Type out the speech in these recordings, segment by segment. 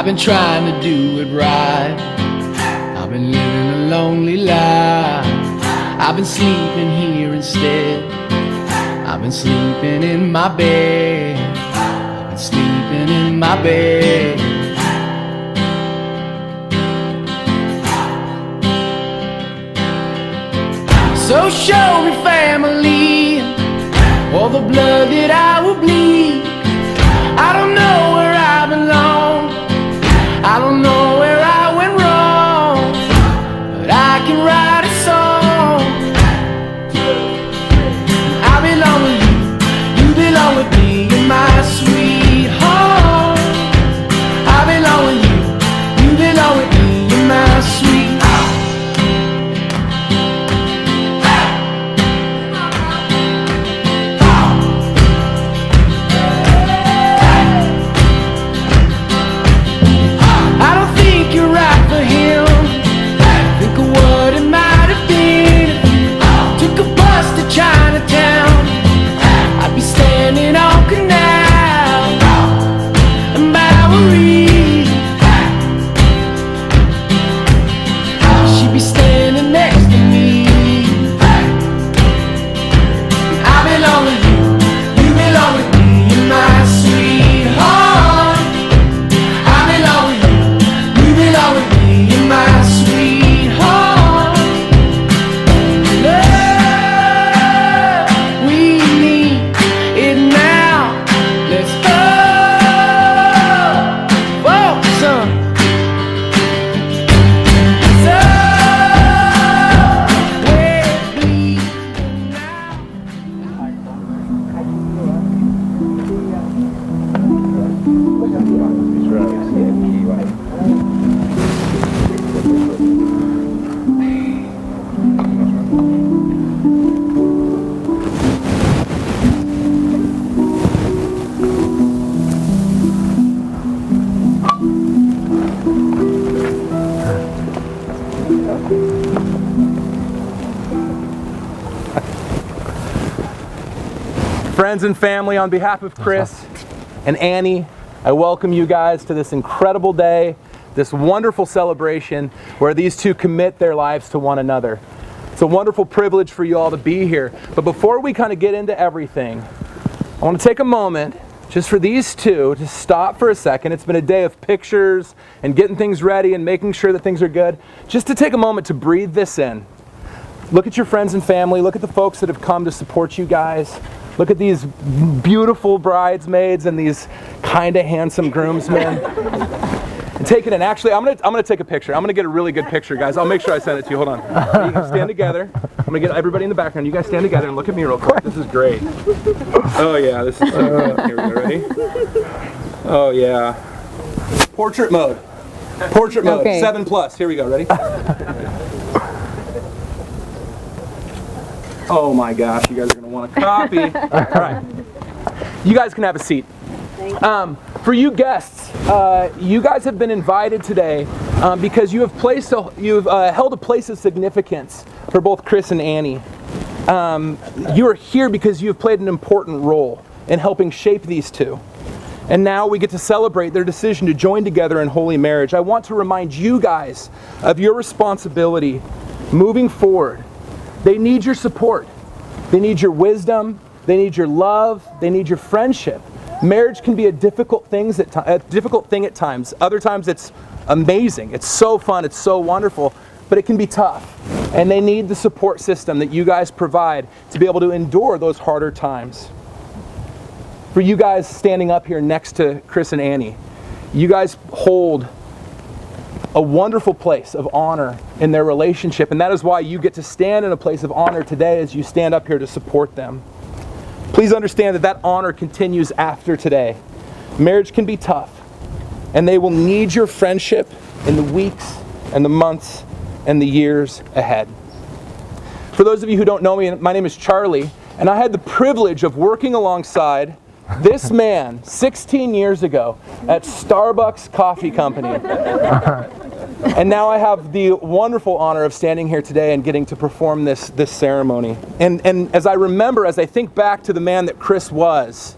I've been trying to do it right. I've been living a lonely life. I've been sleeping here instead. I've been sleeping in my bed. I've been sleeping in my bed. So show me family, all the blood that I will bleed. I don't know where I belong, I don't know where I went wrong, but I can write a song. I belong with you, you belong with me, you're my sweetheart. I belong with you, you belong with me, you're my sweetheart. Chinatown, I'd be standing on Canal and Bowery. She'd be standing next to me. I belong with you, you belong with me, you're my sweetheart. I belong with you, you belong with me, you're my sweetheart. Friends and family, on behalf of Chris and Annie, I welcome you guys to this incredible day, this wonderful celebration where these two commit their lives to one another. It's a wonderful privilege for you all to be here. But before we kind of get into everything, I want to take a moment just for these two to stop for a second. It's been a day of pictures and getting things ready and making sure that things are good. Just to take a moment to breathe this in. Look at your friends and family. Look at the folks that have come to support you guys. Look at these beautiful bridesmaids and these kind of handsome groomsmen. And take it in. Actually, I'm gonna take a picture. I'm gonna get a really good picture, guys. I'll make sure I send it to you. Hold on. You can stand together. I'm gonna get everybody in the background. You guys stand together and look at me real quick. This is great. Oh yeah, this is so good. Here we go. Ready? Oh yeah. Portrait mode. Portrait mode. Okay. 7+. Here we go. Ready? Oh my gosh, you guys are going to want a copy. All right. You guys can have a seat. For you guests, you guys have been invited today because you have held a place of significance for both Chris and Annie. You are here because you have played an important role in helping shape these two. And now we get to celebrate their decision to join together in holy marriage. I want to remind you guys of your responsibility moving forward. They need your support. They need your wisdom. They need your love. They need your friendship. Marriage can be a difficult thing at times. Other times it's amazing. It's so fun. It's so wonderful. But it can be tough. And they need the support system that you guys provide to be able to endure those harder times. For you guys standing up here next to Chris and Annie, you guys hold a wonderful place of honor in their relationship, and that is why you get to stand in a place of honor today as you stand up here to support them. Please understand that that honor continues after today. Marriage can be tough, and they will need your friendship in the weeks and the months and the years ahead. For those of you who don't know me, my name is Charlie, and I had the privilege of working alongside this man 16 years ago at Starbucks Coffee Company. And now I have the wonderful honor of standing here today and getting to perform this ceremony. And as I think back to the man that Chris was,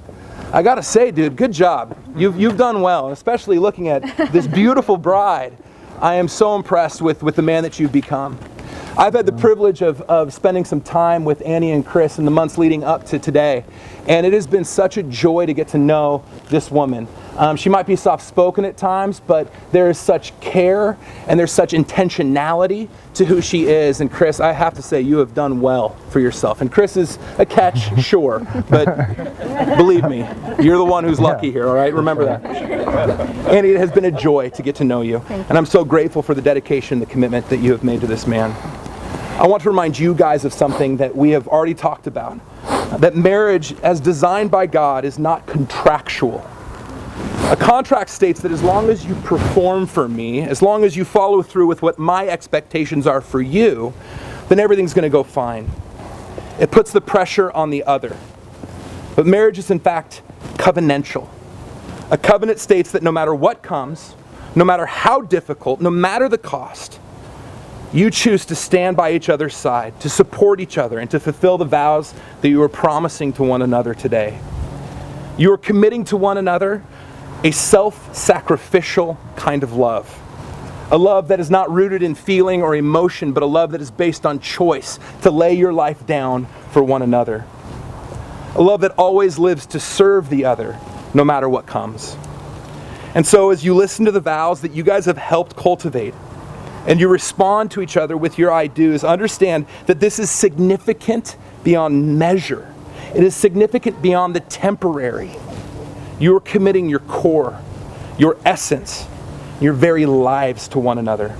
I gotta say, dude, good job. You've done well, especially looking at this beautiful bride. I am so impressed with the man that you've become. I've had the privilege of spending some time with Annie and Chris in the months leading up to today, and it has been such a joy to get to know this woman. She might be soft-spoken at times, but there is such care and there's such intentionality to who she is. And Chris, I have to say, you have done well for yourself. And Chris is a catch, sure, but believe me, you're the one who's lucky here, all right? Remember that. Annie, it has been a joy to get to know you. And I'm so grateful for the dedication, the commitment that you have made to this man. I want to remind you guys of something that we have already talked about, that marriage, as designed by God, is not contractual. A contract states that as long as you perform for me, as long as you follow through with what my expectations are for you, then everything's going to go fine. It puts the pressure on the other. But marriage is in fact covenantal. A covenant states that no matter what comes, no matter how difficult, no matter the cost, you choose to stand by each other's side, to support each other, and to fulfill the vows that you are promising to one another today. You are committing to one another a self-sacrificial kind of love. A love that is not rooted in feeling or emotion, but a love that is based on choice to lay your life down for one another. A love that always lives to serve the other, no matter what comes. And so as you listen to the vows that you guys have helped cultivate, and you respond to each other with your I do's, understand that this is significant beyond measure. It is significant beyond the temporary. You are committing your core, your essence, your very lives to one another.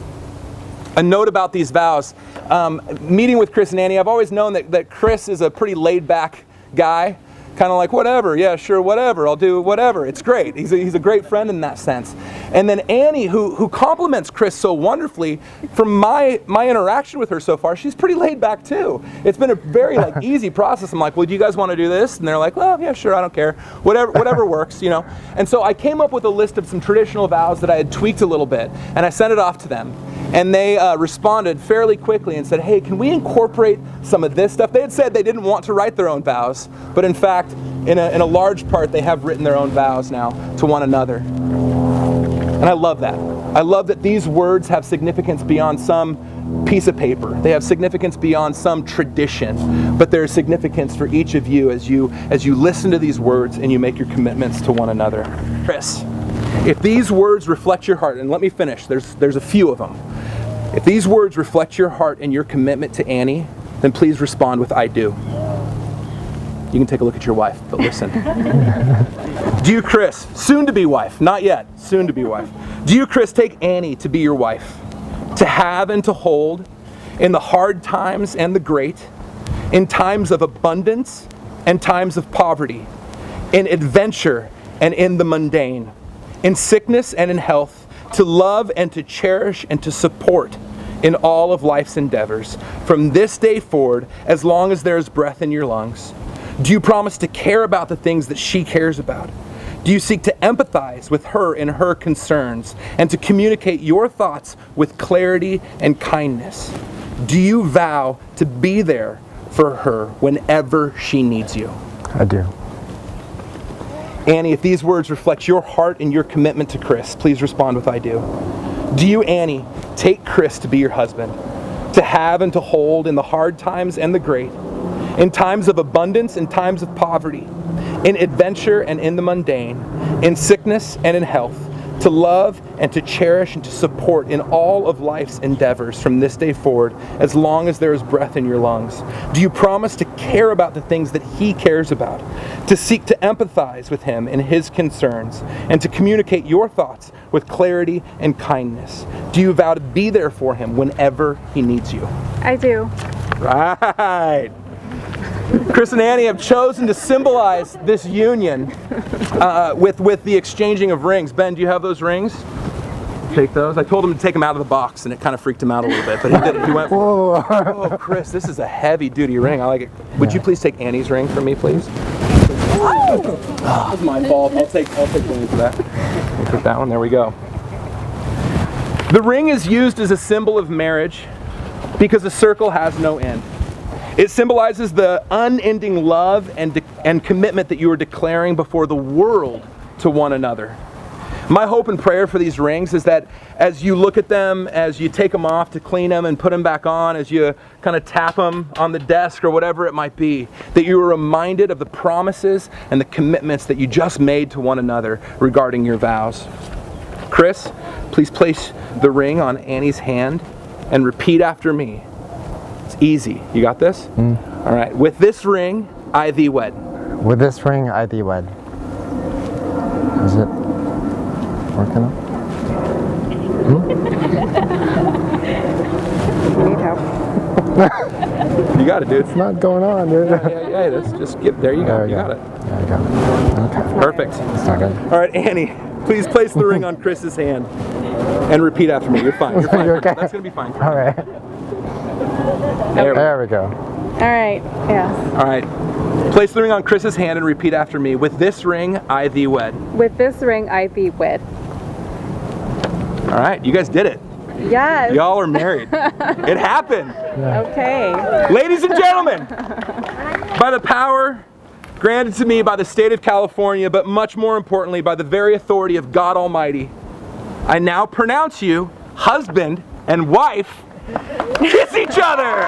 A note about these vows. Meeting with Chris and Annie, I've always known that Chris is a pretty laid-back guy. Kind of like, whatever, yeah, sure, whatever, I'll do whatever. It's great. He's a great friend in that sense. And then Annie, who compliments Chris so wonderfully, from my interaction with her so far, she's pretty laid back too. It's been a very easy process. I'm like, well, do you guys want to do this? And they're like, well, yeah, sure, I don't care. Whatever works, you know. And so I came up with a list of some traditional vows that I had tweaked a little bit, and I sent it off to them. And they responded fairly quickly and said, hey, can we incorporate some of this stuff? They had said they didn't want to write their own vows, but in fact, in a large part, they have written their own vows now to one another. And I love that. I love that these words have significance beyond some piece of paper. They have significance beyond some tradition, but there's significance for each of you as you listen to these words and you make your commitments to one another. Chris, if these words reflect your heart, and let me finish, there's a few of them. If these words reflect your heart and your commitment to Annie, then please respond with I do. You can take a look at your wife, but listen. Do you, Chris, soon to be wife, not yet, soon to be wife. Do you, Chris, take Annie to be your wife, to have and to hold in the hard times and the great, in times of abundance and times of poverty, in adventure and in the mundane, in sickness and in health, to love and to cherish and to support in all of life's endeavors, from this day forward, as long as there is breath in your lungs? Do you promise to care about the things that she cares about? Do you seek to empathize with her in her concerns and to communicate your thoughts with clarity and kindness? Do you vow to be there for her whenever she needs you? I do. Annie, if these words reflect your heart and your commitment to Chris, please respond with I do. Do you, Annie, take Chris to be your husband, to have and to hold in the hard times and the great, in times of abundance and times of poverty, in adventure and in the mundane, in sickness and in health, to love and to cherish and to support in all of life's endeavors from this day forward, as long as there is breath in your lungs? Do you promise to care about the things that he cares about, to seek to empathize with him in his concerns, and to communicate your thoughts with clarity and kindness? Do you vow to be there for him whenever he needs you? I do. Right. Chris and Annie have chosen to symbolize this union with the exchanging of rings. Ben, do you have those rings? Take those. I told him to take them out of the box, and it kind of freaked him out a little bit, but he did it. He went for it. Oh, Chris, this is a heavy-duty ring. I like it. Would you please take Annie's ring from me, please? Oh, that's my fault. I'll take blame for that. I'll take that one. There we go. The ring is used as a symbol of marriage because a circle has no end. It symbolizes the unending love and commitment that you are declaring before the world to one another. My hope and prayer for these rings is that as you look at them, as you take them off to clean them and put them back on, as you kind of tap them on the desk or whatever it might be, that you are reminded of the promises and the commitments that you just made to one another regarding your vows. Chris, please place the ring on Annie's hand and repeat after me. It's easy. You got this? All right. With this ring, I thee wed. With this ring, I thee wed. Is it working out? Need help. You got it, dude. It's not going on, dude. Yeah, let's just get there. You got it. There you go. Okay. Perfect. It's not good. All right, Annie, please place the ring on Chris's hand and repeat after me. You're fine. You're fine. You're okay? That's going to be fine. All right. There we go. All right. Yes. All right. Place the ring on Chris's hand and repeat after me. With this ring, I thee wed. With this ring, I thee wed. All right, you guys did it. Yes. Y'all are married. It happened. Okay. Ladies and gentlemen, by the power granted to me by the state of California, but much more importantly, by the very authority of God Almighty, I now pronounce you husband and wife. Kiss each other!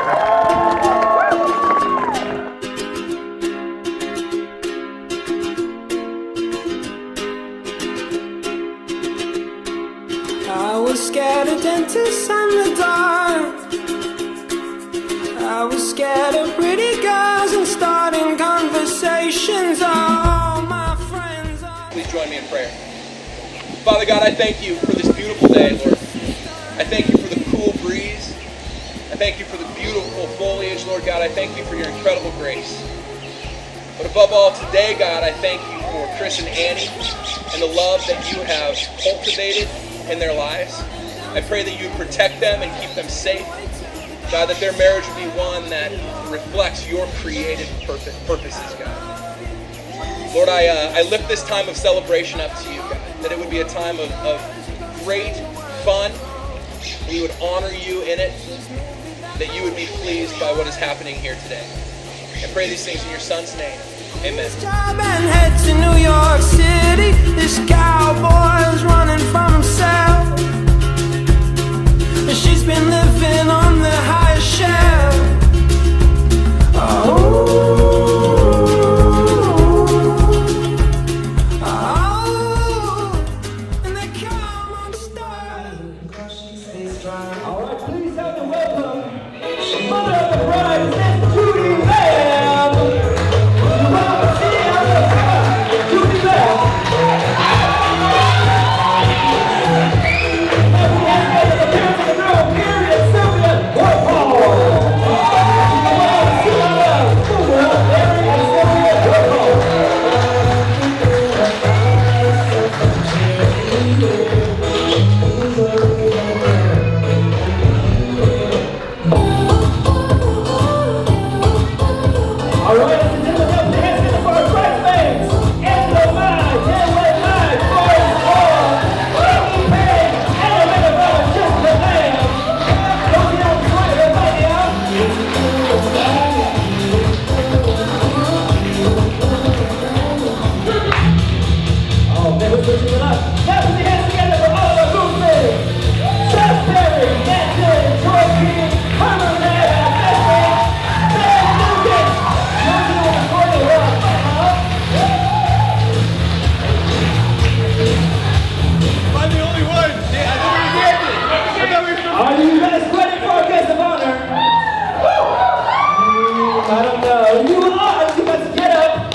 I was scared of dentists and the dark. I was scared of pretty girls and starting conversations. All my friends are... Please join me in prayer. Father God, I thank you for this beautiful day, Lord. I thank you for the cool breeze. I thank you for the beautiful foliage, Lord God. I thank you for your incredible grace. But above all, today, God, I thank you for Chris and Annie and the love that you have cultivated in their lives. I pray that you protect them and keep them safe. God, that their marriage would be one that reflects your creative purposes, God. Lord, I lift this time of celebration up to you, God, that it would be a time of great fun. We would honor you in it, that you would be pleased by what is happening here today. I pray these things in your son's name. Amen. Job and head to New York City. This cowboy's running from himself. She's been living on the highest shelf. And they come on stars. All right, please help me welcome Mother of the Bride, Miss Judy Lamb. Judy Lamb. All right, ladies and gentlemen, help the hands together for our bridesmaids. Angela Mai, Taylor Mai, Forrest Hall, Amy Payne, Elevator Bell, Jessica Lamb. Don't get out of the way, everybody out. Oh, man, we're switching it up. Now put your hands together for all of our groomsmaids. Seth Perry, Matt Dillon, Troy King, Herman Nair, Sam Lucas. I'm the only one. Yeah, I thought we were dancing. I thought we were Are you guys ready for our guest of honor? I don't know. You are. You guys get up.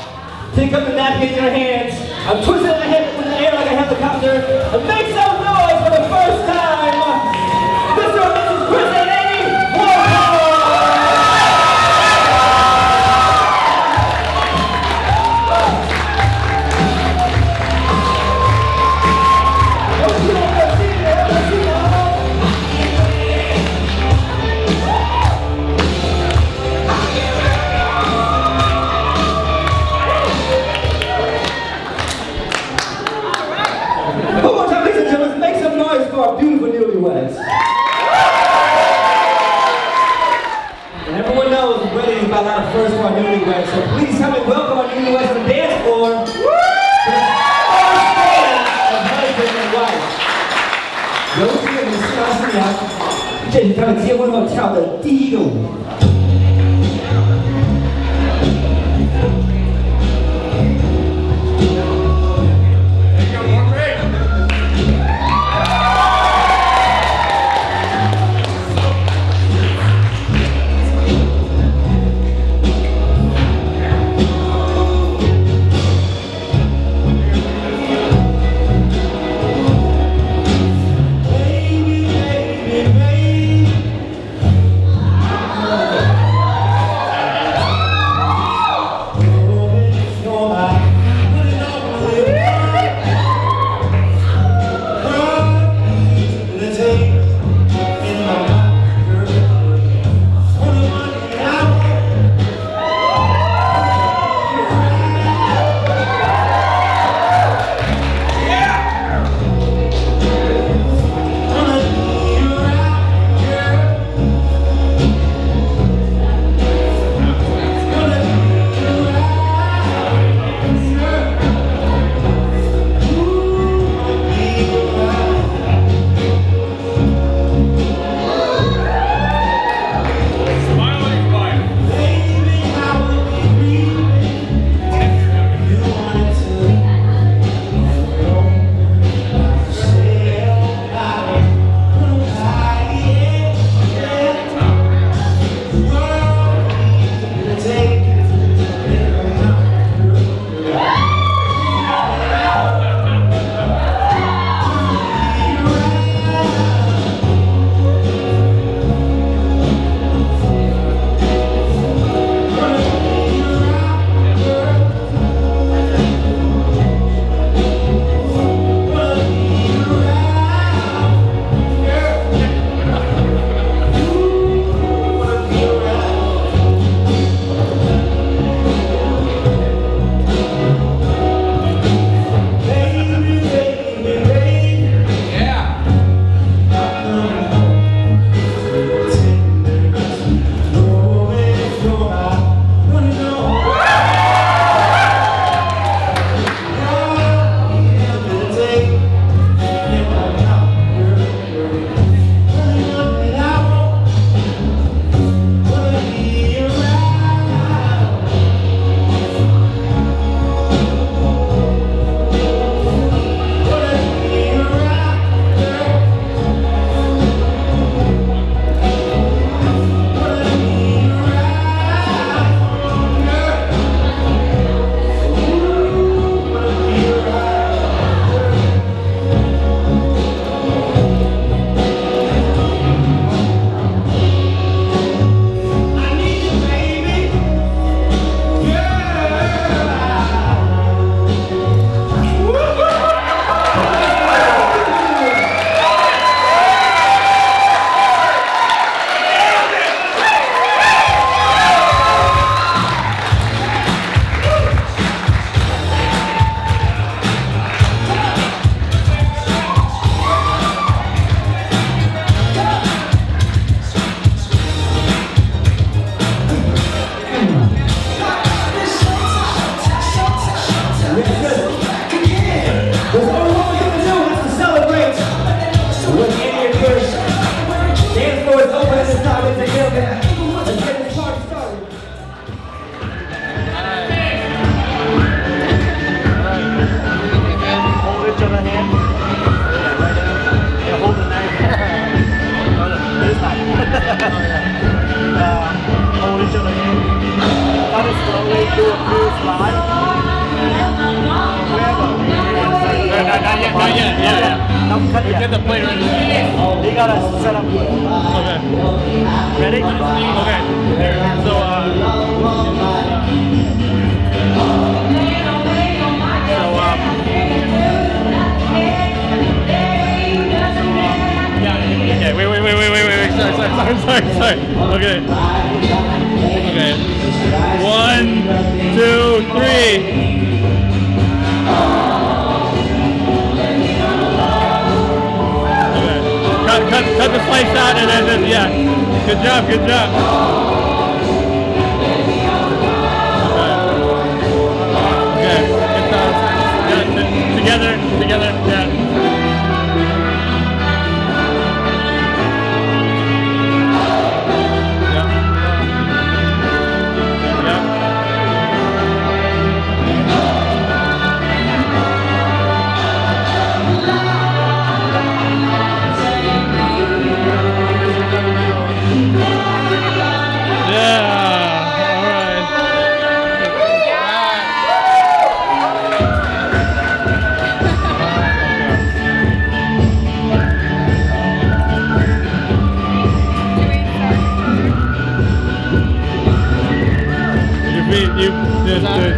Pick up the napkin in your hands. I'm twisting my head in the air like a helicopter. And make some noise for the first time. Mr. and Mrs. Chris and Annie Warhol. got a lot of firsts for our newlyweds, so please come and welcome our newlyweds on the dance floor. For the first dance of husband and wife. 有请我们新郎新娘，这是他们结婚后跳的第一个舞。Get the plate ready. You gotta set up. Okay. Ready? Okay. So, yeah. Okay. Wait. Sorry. Okay. Okay. 1, 2, 3. Cut the slice out and then yeah. Good job.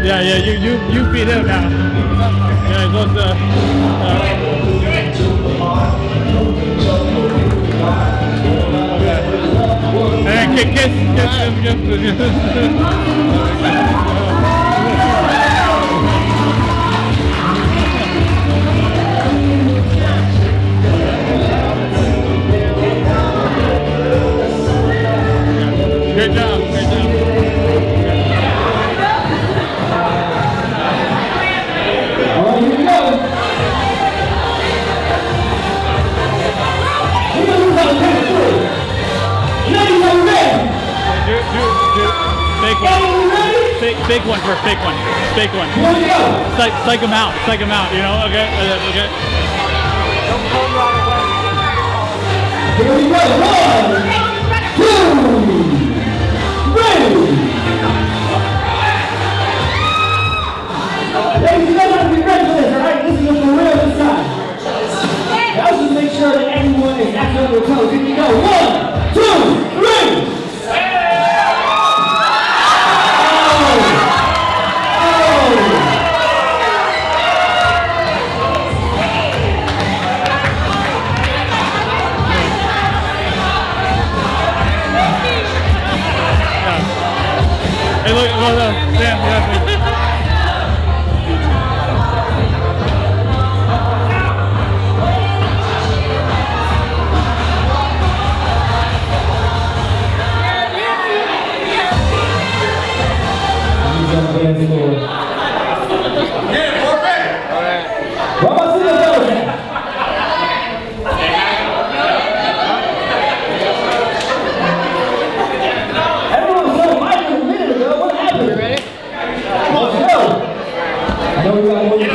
Yeah, you beat him now. Yeah, it was and kiss him. Great job, great job. All right, here we go. We're gonna lose on the count of 3. Ladies, are you ready? Fake Are one. you ready? Fake one first, fake one. Fake one. Here we go. Psych him out, you know, okay? Okay. Here we go. 1, 2, 3. Ladies, you guys have to be ready for this, all right? This is for real this time. Now let's just make sure that everyone is acting on their toes. Here we go. 1, 2, 3. Hey, look, Sam, yeah. Everyone was so violent a minute ago. What happened? You ready? Let's go. I know we got more to do.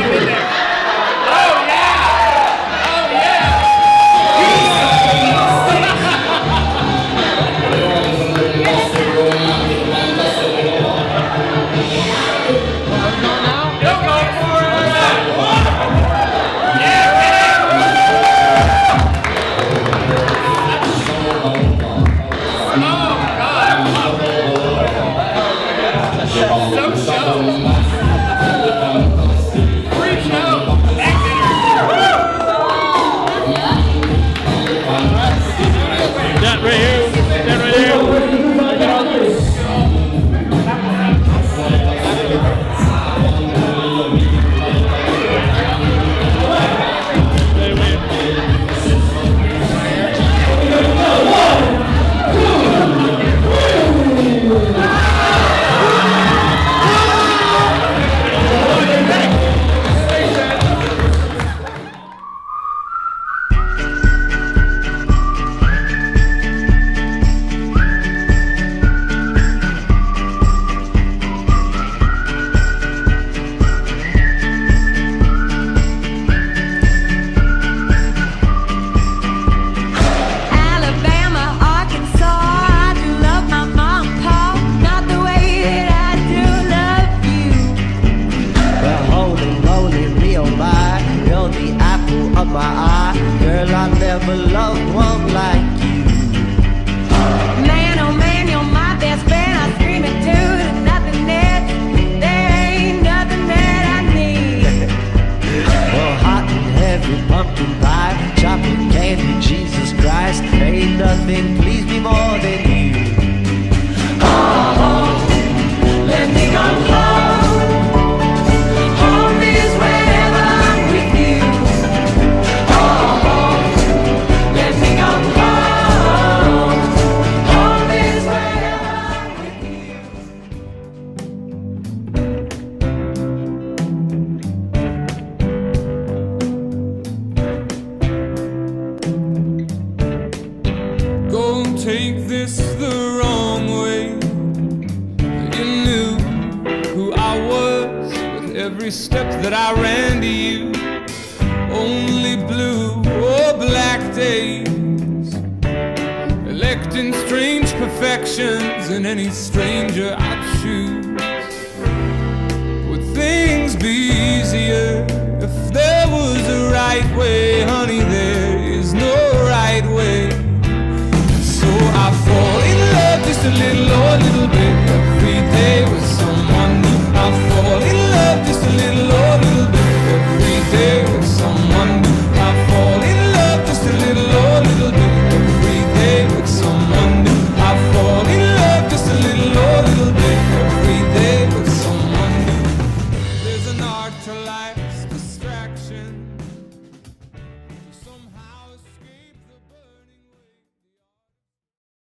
That right here. That right here. Alabama, Arkansas, I do love my mom and pa, not the way that I do love you. Well, holy moly, Rio, my, you're the apple of my eye. Girl, I never loved one like you. Man, oh man, you're my best friend. I scream it too. There's nothing that, there ain't nothing that I need. Well, hot and heavy pumpkin pie, chocolate candy, Jesus Christ, ain't nothing please me more than you. Let me go home. Home is wherever I'm with you. Oh, let me go home. Home is wherever I'm with you. Don't take this the wrong way. You knew who I was with every step that I ran to you. Only blue or black days, electing strange perfections in any stranger I'd choose. Would things be easier if there was a right way? Honey, there is no right way. So I fall in love just a little or a little bit every day with someone new. I fall to life.